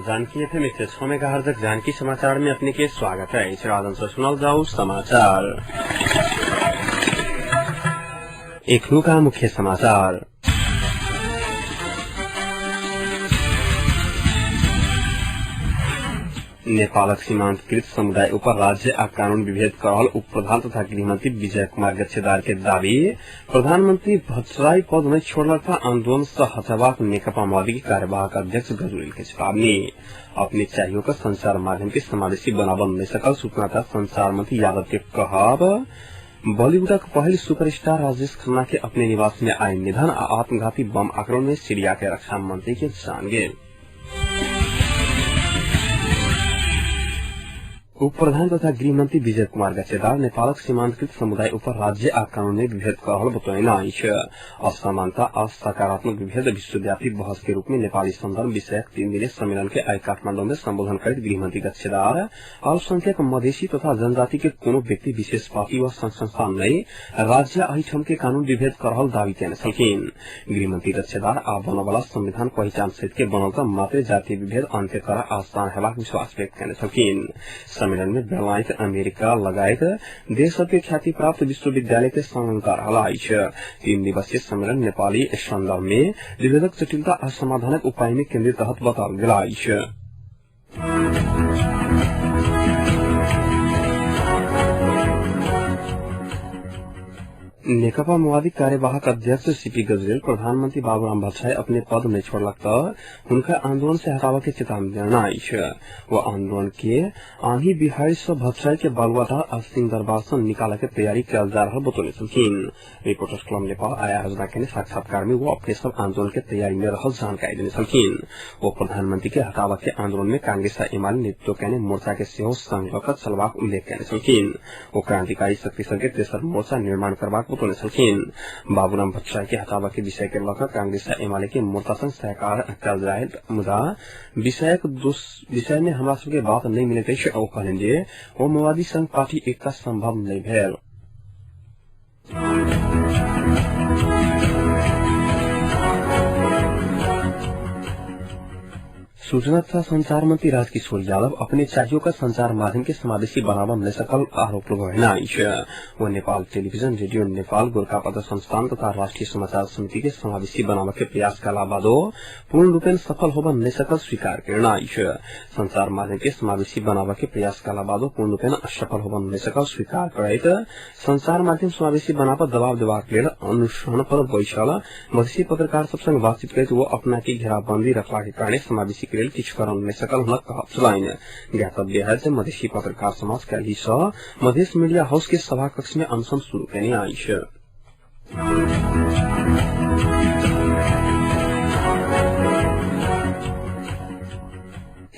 Janaki FM 106 megahertz Janaki समाचार में अपने के स्वागत है। इस रात से सुनाल जाओ समाचार। एक का मुख्य समाचार। नेपालक सीमांतकृत समुदाय उपर राज्य आ कानून विभेद करल उप प्रधान तथा गृहमंत्री विजय कुमार गच्छेदार के दावी। प्रधानमंत्री भट्टराई पद में छोड़लता आंदोलन से हटावाक नेकपा माओवादी के कार्यवाहक अध्यक्ष गजुरेल के चेतावनी। अपने चाहिए का संचार माध्यम के समावेशी बनावन में सकल सूचना तथा संचार मंत्री यादव के कहब। बॉलीवुड का पहले सुपरस्टार राजेश खन्ना के अपने निवास में आए निधन। आत्मघाती बम आक्रमण में सीरिया के रक्षा मंत्री के जान गए। उप प्रधान तथा गृहमंत्री विजय कुमार गच्छेदार नेपालक सीमांतकृत समुदाय उपर राज्य आ कानून में विभेद करल बतौना। असमानता और सकारात्मक विभेद विश्वव्यापी बहस के रूप में नेपाली संदर्भ विषयक 3 दिने सम्मेलन के आज काठमांडू में संबोधन कर गृहमंत्री गच्छेदार अल्पसंख्यक मधेसी तथा जनजाति के कोनो व्यक्ति विशेष पार्टी व संस्था नहीं राज्य अहिठम के कानून विभेद करल दावी कैने छलखिन। गृहमंत्री गच्छेदार आ बनवाला संविधान पहिचान सहित के बनल मात्र जातीय विभेद अंत्य कर आसान हेबाक विश्वास व्यक्त कैने छलखिन। सम्मेलन में बेलायत अमेरिका लगायत देश के ख्याति प्राप्त विश्वविद्यालय के संलग्नता रहल। 3 दिवसीय सम्मेलन नेपाली संदर्भ में विभेदक जटिलता और समाधानक उपाय में केंद्रित रहत बताओल गेल। नेकपा माओवादी कार्यवाहक अध्यक्ष सीपी गजुरेल प्रधानमंत्री बाबूराम भट्टराई अपने पद में छोड़लक तो उनका आंदोलन से हटावा के चेतावनी देना। वो आंदोलन के आंधी बिहारी से भट्टराई के बालुआटार और सिंह दरबार से निकाला के तैयारी कल जा रहा बतौले छलखिन। रिपोर्टर्स क्लब नेपाल आयोजना के साक्षात्कार में वो अपने सब आंदोलन के तैयारी में रहल जानकारी देने छलखिन। वो प्रधानमंत्री के हटावा के आंदोलन में कांग्रेस एमाले नेतृत्व के मोर्चा के सेहो संग चलवाक उल्लेख कैने छलखिन। वो क्रांतिकारी शक्ति संघ के तेसर मोर्चा निर्माण करवाक बाबूराम भट्टराई के हटावा के विषय के लकर कांग्रेस एमाले के मोर्चा संग सहकार कल जाए मुदा विषय में हमरा सबके बात नहीं मिले कहलेन जे वो माओवादी संघ पार्टी एकता संभव नहीं भेल। सूचना तथा संचार मंत्री राजकिशोर यादव अपने चाहिए का संचार माध्यम के समावेशी बनावा में सकल आरोप लगाना। वो नेपाल टेलीविजन रेडियो नेपाल गोरखापत्र संस्थान तथा राष्ट्रीय समाचार समिति के समावेशी बनावा के प्रयास का बादो पूर्ण रूपेण सफल होगा नहीं सकल स्वीकार करना। संचार माध्यम के समावेशी बनावा के प्रयास का बादो पूर्ण रूपेण असफल होगा नहीं सकल स्वीकार कर संचार माध्यम समावेशी बनावा दबाव देवाक लेल अनुष्ठान पर बैठल मधेसी पत्रकार सब संग बातचीत करते वो अपना की घेराबंदी रखला के कारण समावेशी किछु करन नहीं सकल हुनक कहब छलैन। ज्ञातव्य है जे मधेसी पत्रकार समाज काल्हि सँ मधेश मीडिया हाउस के सभा कक्ष में अनशन शुरू केने अछि।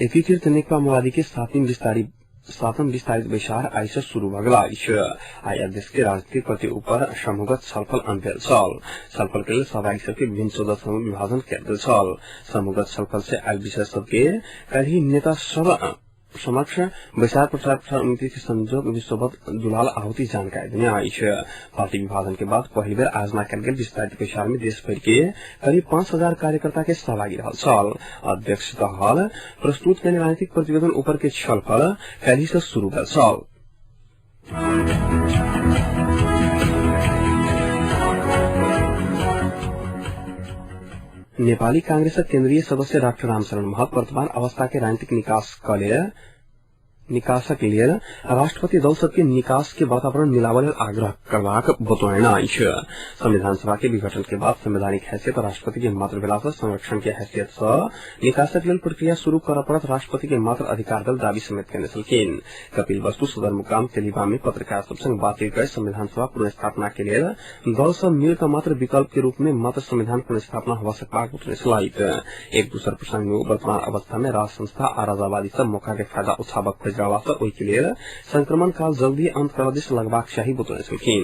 एकीकृत नेकपा माओवादी के सातम विस्तारित बैसार आज से शुरू भ गेल। आई अध्यक्ष के राजनीतिक प्रति ऊपर समूहगत छलफल अंतिम छल। छलफल के लिए सहभागी सबके विभिन्न सदस्य में विभाजन कयल गेल छल। समूहगत छलफल से आयल विषय सबके कल नेता सब समक्ष बैसार प्रचार समिति के संयोजक विश्वभक्त दुलाल आहुति जानकारी देने आई। पार्टी विभाजन के बाद पहली बार आयोजना कयल गेल विस्तारित बैसार में देश भर के करीब 5000 कार्यकर्ता के सहभागी रहल छल। अध्यक्ष कहल प्रस्तुत के राजनीतिक प्रतिवेदन ऊपर के छलफल कल से शुरू भेल छल। नेपाली कांग्रेस केंद्रीय सदस्य डाक्टर रामशरण महत वर्तमान अवस्था के राजनीतिक निकासक लिए राष्ट्रपति दल सबके निकास के वातावरण मिलावल आग्रह करवाक बतौना। संविधान सभा के विघटन के बाद संवैधानिक हैसियत राष्ट्रपति के मात्र भेला से संरक्षण के हैसियत से निकासक लेल प्रक्रिया शुरू कर पड़त राष्ट्रपति के मात्र अधिकार दल दावी समेत केने छलखिन। कपिल वस्तु सदर मुकाम तेलीबा में पत्रकार सब संग बातचीत कर संविधान सभा पुनर्स्थापना के लिए दल सब मिल का मात्र विकल्प के रूप में मात्र संविधान पुनर्स्थापना हो सकता एक दूसर प्रसंग में वर्तमान अवस्था में राज संस्था और राजावादी सब मौका के फायदा उठावक खोज ओहि के लिए संक्रमण काल जल्दी अंत कर दिस लगवाक चाही बतौने छलखिन।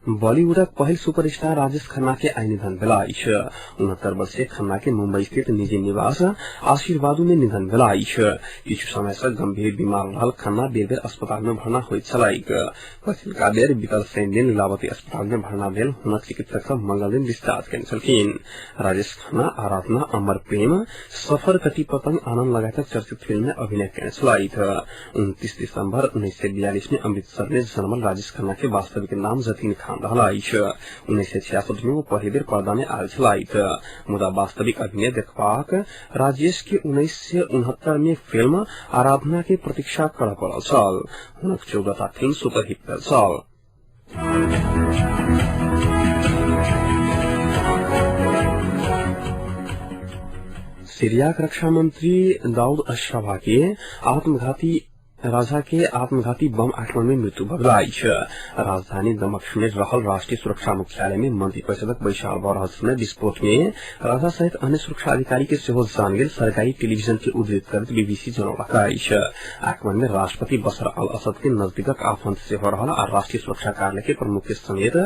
बॉलीवुडक पहिल सुपरस्टार राजेश खन्ना के आई निधन भेलाइछ। 69 वर्षीय खन्ना के मुंबई स्थित निजी निवास आशीर्वादू में निधन भेलाइछ। किछु समय से गंभीर बीमार रहल खन्ना बेर बेर अस्पताल में भर्ना होइत छलाइक। पछिल्का बेर बीतल शनि दिन लीलावती अस्पताल में भर्ना भेल हुनक चिकित्सक सब मंगल दिन डिस्चार्ज केने छलखिन। राजेश खन्ना आराधना, अमर प्रेम, सफर, कटी पतंग, आनंद लगायत चर्चित फिल्म में अभिनय केने छलाइथ। 29 दिसंबर 1942 में अमृतसर में जन्मल राजेश खन्ना के वास्तविक नाम जतीन खान रहलाइछ। 1966 में वो पहिल बेर पर्दा में आयल छलाइथ। मुदा वास्तविक अभिनय देखबाक राजेश के 1969 में फिल्म आराधना के प्रतीक्षा करऽ पड़ल छल। हुनक 14टा फिल्म सुपरहिट भेल छल। सीरियाक रक्षा मंत्री दाऊद अशरफ के आत्मघाती बम आक्रमण में मृत्यु भगलाइछ। राजधानी दमश्क में रहल राष्ट्रीय सुरक्षा मुख्यालय में मंत्रिपरिषदक बैसार भऽ रहल समय विस्फोट में राजा सहित अन्य सुरक्षा अधिकारी के सेहो जान गेल। सरकारी टेलीविजन के उद्धृत करैत बीबीसी जनौलक अछि। आक्रमण में राष्ट्रपति बशर अल असद के नजदीकक आफंत सेहो रहल आ राष्ट्रीय सुरक्षा कार्यालय के प्रमुख के समेत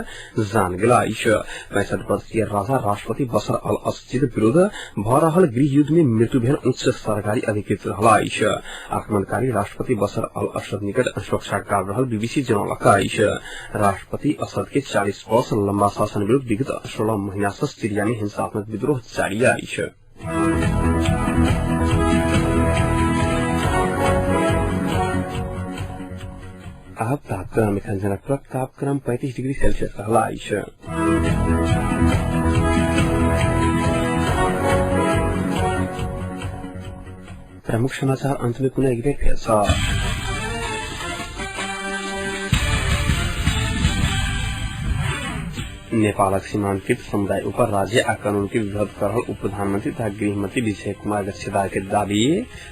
जान गेल अछि। 65 वर्षीय राजा राष्ट्रपति बशर अल असद विरुद्ध भऽ रहल गृह युद्ध में मृत्यु भेल उच्च सरकारी अधिकृत रहलाइछ। आक्रमणकारी राष्ट्रपति बशर अल असद निकट सुरक्षा गार्ड रहल बीबीसी जनौलक अछि। राष्ट्रपति असद के 40 वर्ष लंबा शासन विरुद्ध विगत 16 महीना से सीरिया में हिंसात्मक विद्रोह जारी अछि। अब तापक्रम जनक तापक्रम 35 डिग्री सेल्सियस रहलाइछ। प्रमुख समाचार अंत में पुनः एक बेर फेर छ। नेपालक सीमांकित समुदाय ऊपर राज्य आ कानून के विरोध कर रहल उप प्रधानमंत्री तथा गृह मंत्री विजय कुमार गच्छेदार के दावी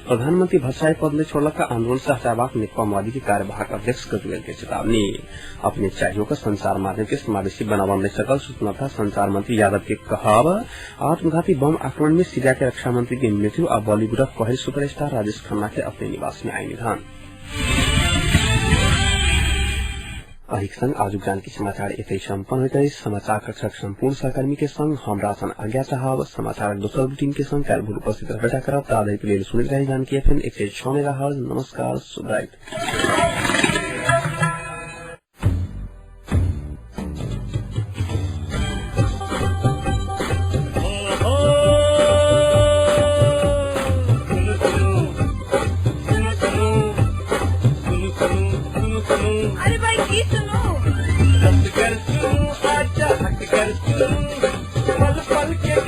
प्रधानमंत्री भट्टराई पद में छोड़लक आंदोलन से हटाबाक नेकपा माओवादी के कार्यवाहक अध्यक्ष गजवेल के चेतावनी। अपने चाहिए का संचार माध्यम के समावेशी बनावा में सकल सूचना तथा संचार मंत्री यादव के कहब आत्मघाती बम आक्रमण में सीरिया के रक्षा मंत्री की मृत्यु और बॉलीवुड पहिल सुपरस्टार राजेश खन्ना के अपने निवास में आई निधन। अहिक संग आजुक जानकी समाचार एतै सम्पन्न होइत अछि। समाचार कक्षक सम्पूर्ण सहकर्मी के संग हम राशन आज्ञा चाहब। समाचार दोसर बुलेटिन के संग काल्हि भोर उपस्थित रहबे करब। ताधरि के लेल सुनैत रही जानकी एफएम 106 मेगाहर्ट्ज। नमस्कार, शुभ रात्रि।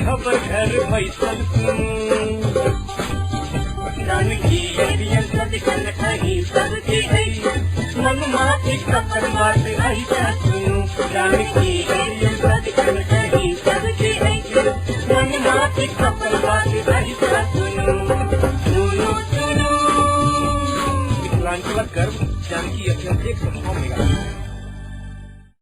खबर घर फैसल जानकी मन माथे खबर बात आई जानकी मन माथे खबर बात आई सुनो मिथिलांचल गर्व जानकी एफएम 106 मेगा।